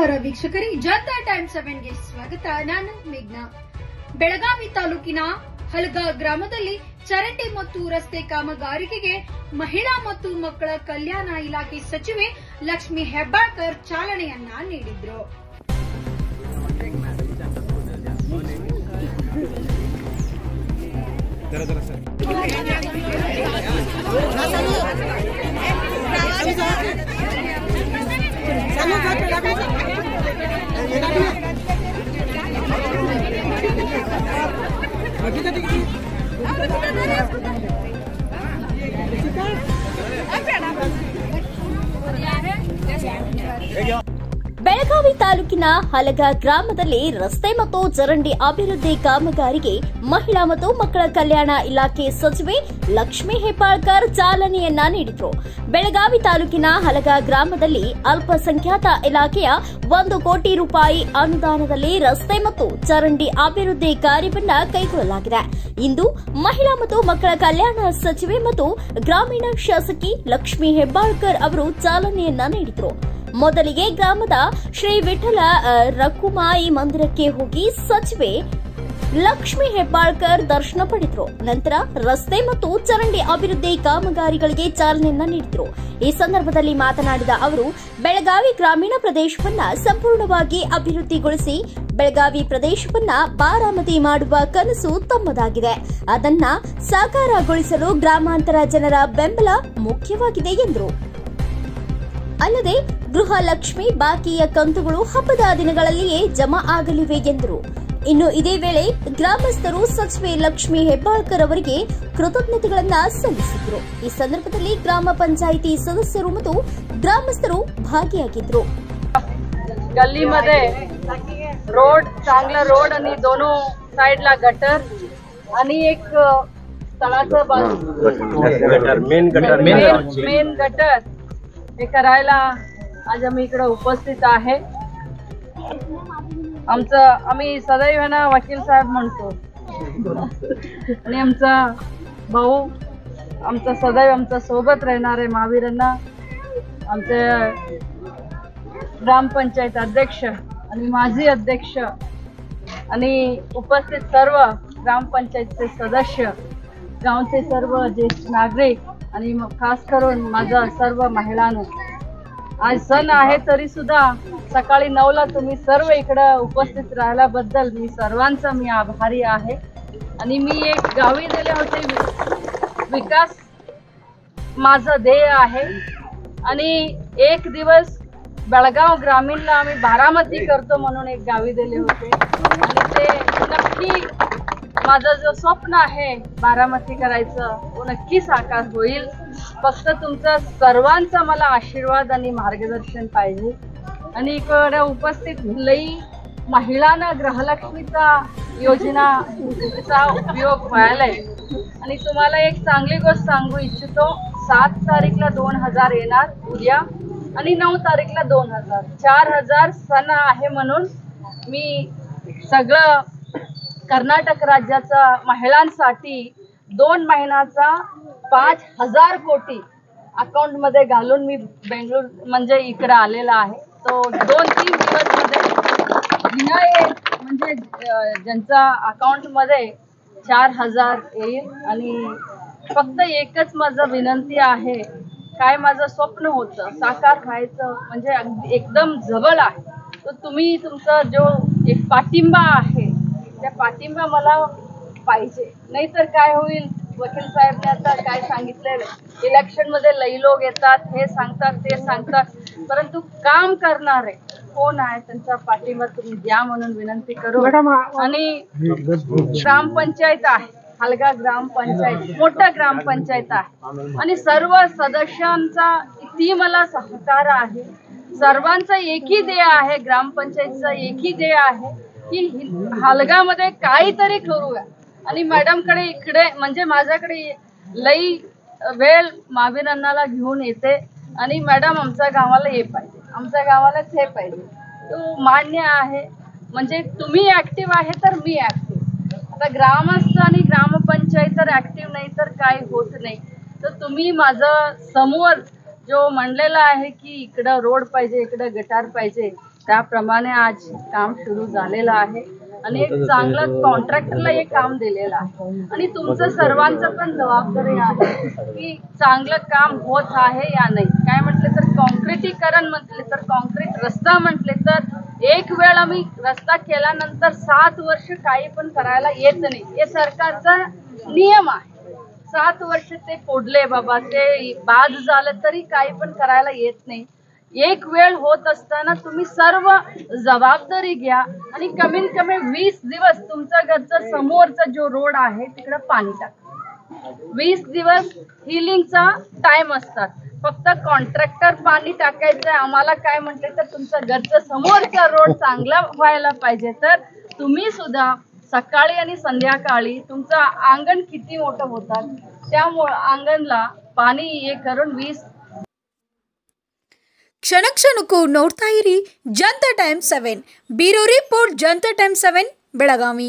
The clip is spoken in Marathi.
ನಮಸ್ಕಾರ ವೀಕ್ಷಕರೇ, ಜನತಾ ಟೈಮ್ಸ್ 7ಗೆ ಸ್ವಾಗತ. ನಾನು ಮೇಘ್ನಾ. ಬೆಳಗಾವಿ ತಾಲೂಕಿನ ಹಲಗಾ ಗ್ರಾಮದಲ್ಲಿ ಚರಂಡಿ ಮತ್ತು ರಸ್ತೆ ಕಾಮಗಾರಿಗೆ ಮಹಿಳಾ ಮತ್ತು ಮಕ್ಕಳ ಕಲ್ಯಾಣ ಇಲಾಖೆ ಸಚಿವೆ ಲಕ್ಷ್ಮಿ ಹೆಬ್ಬಾಳ್ಕರ್ ಚಾಲನೆಯನ್ನ ನೀಡಿದ್ರು. ಬೆಳಗಾವಿ ತಾಲೂಕಿನ ಹಲಗಾ ಗ್ರಾಮದಲ್ಲಿ ರಸ್ತೆ ಮತ್ತು ಚರಂಡಿ ಅಭಿವೃದ್ಧಿ ಕಾಮಗಾರಿಗೆ ಮಹಿಳಾ ಮತ್ತು ಮಕ್ಕಳ ಕಲ್ಯಾಣ ಇಲಾಖೆ ಸಚಿವೆ ಲಕ್ಷ್ಮಿ ಹೆಬ್ಬಾಳ್ಕರ್ ಚಾಲನೆಯನ್ನ ನೀಡಿದರು. ಬೆಳಗಾವಿ ತಾಲೂಕಿನ ಹಲಗಾ ಗ್ರಾಮದಲ್ಲಿ ಅಲ್ಪಸಂಖ್ಯಾತ ಇಲಾಖೆಯ 1 ಕೋಟಿ ರೂಪಾಯಿ ಅನುದಾನದಲ್ಲಿ ರಸ್ತೆ ಮತ್ತು ಚರಂಡಿ ಅಭಿವೃದ್ಧಿ ಕಾರ್ಯವನ್ನ ಕೈಗೊಳ್ಳಲಾಗಿದೆ. ಇಂದು ಮಹಿಳಾ ಮತ್ತು ಮಕ್ಕಳ ಕಲ್ಯಾಣ ಸಚಿವೆ ಮತ್ತು ಗ್ರಾಮೀಣ ಶಾಸಕಿ ಲಕ್ಷ್ಮಿ ಹೆಬ್ಬಾಳ್ಕರ್ ಅವರು ಚಾಲನೆಯನ್ನ ನೀಡಿದರು. ಮೊದಲಿಗೆ ಗ್ರಾಮದ ಶ್ರೀ ವಿಠಲ ರಕುಮಾಯಿ ಮಂದಿರಕ್ಕೆ ಹೋಗಿ ಸಚಿವೆ ಲಕ್ಷ್ಮಿ ಹೆಬ್ಬಾಳ್ಕರ್ ದರ್ಶನ ಪಡೆದರು. ನಂತರ ರಸ್ತೆ ಮತ್ತು ಚರಂಡಿ ಅಭಿವೃದ್ಧಿ ಕಾಮಗಾರಿಗಳಿಗೆ ಚಾಲನೆಯನ್ನ ನೀಡಿದರು. ಈ ಸಂದರ್ಭದಲ್ಲಿ ಮಾತನಾಡಿದ ಅವರು, ಬೆಳಗಾವಿ ಗ್ರಾಮೀಣ ಪ್ರದೇಶವನ್ನ ಸಂಪೂರ್ಣವಾಗಿ ಅಭಿವೃದ್ಧಿಗೊಳಿಸಿ ಬೆಳಗಾವಿ ಪ್ರದೇಶವನ್ನ ಬಾರಾಮತಿ ಮಾಡುವ ಕನಸು ತಮ್ಮದಾಗಿದೆ. ಅದನ್ನ ಸಾಕಾರಗೊಳಿಸಲು ಗ್ರಾಮಾಂತರ ಜನರ ಬೆಂಬಲ ಮುಖ್ಯವಾಗಿದೆ ಎಂದರು. ಅಲ್ಲದೆ ಗೃಹಲಕ್ಷ್ಮಿ ಬಾಕಿಯ ಕಂತುಗಳು ಹಬ್ಬದ ದಿನಗಳಲ್ಲಿಯೇ ಜಮಾ ಆಗಲಿವೆ ಎಂದರು. ಇನ್ನು ಇದೇ ವೇಳೆ ಗ್ರಾಮಸ್ಥರು ಸಚಿವೆ ಲಕ್ಷ್ಮಿ ಹೆಬ್ಬಾಳ್ಕರ್ ಅವರಿಗೆ ಕೃತಜ್ಞತೆಗಳನ್ನು ಸಲ್ಲಿಸಿದರು. ಈ ಸಂದರ್ಭದಲ್ಲಿ ಗ್ರಾಮ ಪಂಚಾಯಿತಿ ಸದಸ್ಯರು ಮತ್ತು ಗ್ರಾಮಸ್ಥರು भागियागिದ್ರು. गल्लीमध्ये रोड, चांगला रोड आणि दोनों साइडला गटर आणि एक तळाचं मेन गटर हे करायला आज आम्ही इकडे उपस्थित आहे. आम्ही सदैव ना वकील साहेब म्हणतो आणि आमचा भाऊ आमचा सदैव आमच्या सोबत राहणारे महावीरांना आमचे ग्रामपंचायत अध्यक्ष आणि माजी अध्यक्ष आणि उपस्थित सर्व ग्रामपंचायतचे सदस्य, गावचे सर्व ज्येष्ठ नागरिक आणि खास करून माझा सर्व महिलांनो, आज सण आहे तरी सुद्धा सकाळी 9ला तुम्ही सर्व इकडे उपस्थित राहिल्याबद्दल मी सर्वांचा आभारी आहे. आणि मी एक गावी दिले होते, विकास माझं ध्येय आहे. आणि एक दिवस बेळगाव ग्रामीणला आम्ही बारामती करतो म्हणून एक गावी दिले होते आणि ते नक्की माझं जो स्वप्न आहे बारामती करायचं तो नक्की साकार होईल. फक्त तुमचा सर्वांचा मला आशीर्वाद आणि मार्गदर्शन पाहिजे. आणि इकडे उपस्थित लई महिलांना गृहलक्ष्मीचा योजनाचा उपयोग व्हायलाय. आणि तुम्हाला एक चांगली गोष्ट सांगू इच्छितो, 7 तारीखला 2000 येणार उद्या आणि 9 तारीखला 2000, 4000 सण आहे म्हणून मी सगळं कर्नाटक राज्याचा महिलांसाठी 2 महिन्याचा 5000 कोटी अकाउंट मध्ये घालून मी बेंगळूर म्हणजे इकडे आलेला आहे. तो 2-3 दिवस मध्ये म्हणजे ज्यांचा अकाउंट मध्ये 4000 येईल. आणि फक्त एकच माझं विनंती आहे, काय माझं स्वप्न होतं साकार व्हायचं म्हणजे एकदम जवळ आहे, तर तुम्ही तुमचा जो एक पाठिंबा आहे त्या पाठिंबा मला पाहिजे. नाहीतर काय होईल, वकील साहेबने आता काय सांगितलेलं, इलेक्शन मध्ये लई लोक येतात, हे सांगतात ते सांगतात, परंतु काम करणारे कोण आहे त्यांचा पाठिंबा तुम्ही द्या म्हणून विनंती करू. आणि ग्रामपंचायत आहे, हलगा ग्रामपंचायत मोठा ग्रामपंचायत आहे आणि सर्व सदस्यांचा ती मला सहकार आहे. सर्वांचा एकही ध्येय आहे, ग्रामपंचायतचा एकही ध्येय आहे की हलगामध्ये काहीतरी करूया. आणि मॅडम कडे इकडे म्हणजे माझ्याकडे लई वेळ महावीर अण्णाला घेऊन येते आणि मॅडम आमच्या गावाला हे पाहिजे, आमच्या गावालाच हे पाहिजे. तो मान्य आहे. म्हणजे तुम्ही ऍक्टिव्ह आहे तर मी ऍक्टिव्ह. आता ग्रामस्थ आणि ग्रामपंचायत तर ऍक्टिव्ह नाही तर काय होत नाही. तर तुम्ही माझं समोर जो म्हणलेला आहे की इकडं रोड पाहिजे, इकडं गटार पाहिजे, त्याप्रमाणे आज काम सुरू झालेलं आहे आणि एक चांगलं कॉन्ट्रॅक्टरला हे काम दिलेलं आहे आणि तुमचं सर्वांचं पण जबाबदारी आहे की चांगलं काम होत आहे या नाही. काय म्हटले तर कॉन्क्रिटीकरण म्हटले तर कॉन्क्रीट रस्ता म्हटले तर एक वेळ आम्ही रस्ता केल्यानंतर 7 वर्ष काही पण करायला येत नाही. हे सरकारचा नियम आहे. 7 वर्ष ते पोडले बाबा, ते बाद झालं तरी काही पण करायला येत नाही. एक वेळ होत असताना तुम्ही सर्व जबाबदारी घ्या आणि कमीत कमी 20 दिवस तुमच्या घरचा समोरचा जो रोड आहे तिकडे पाणी टाका. 20 दिवस हिलिंगचा टाइम असतात. फक्त कॉन्ट्रॅक्टर पाणी टाकायचं. आम्हाला काय म्हटलं तर तुमचा घरचा समोरचा रोड चांगला व्हायला पाहिजे, तर तुम्ही सुद्धा सकाळी आणि संध्याकाळी तुमचं अंगण किती मोठं होतात त्यामुळे अंगणला पाणी हे करून 20 ಕ್ಷಣಕ್ಷಣಕ್ಕೂ ನೋಡ್ತಾ ಇರಿ Janata time 7 bureau report Janata time 7 Belagavi.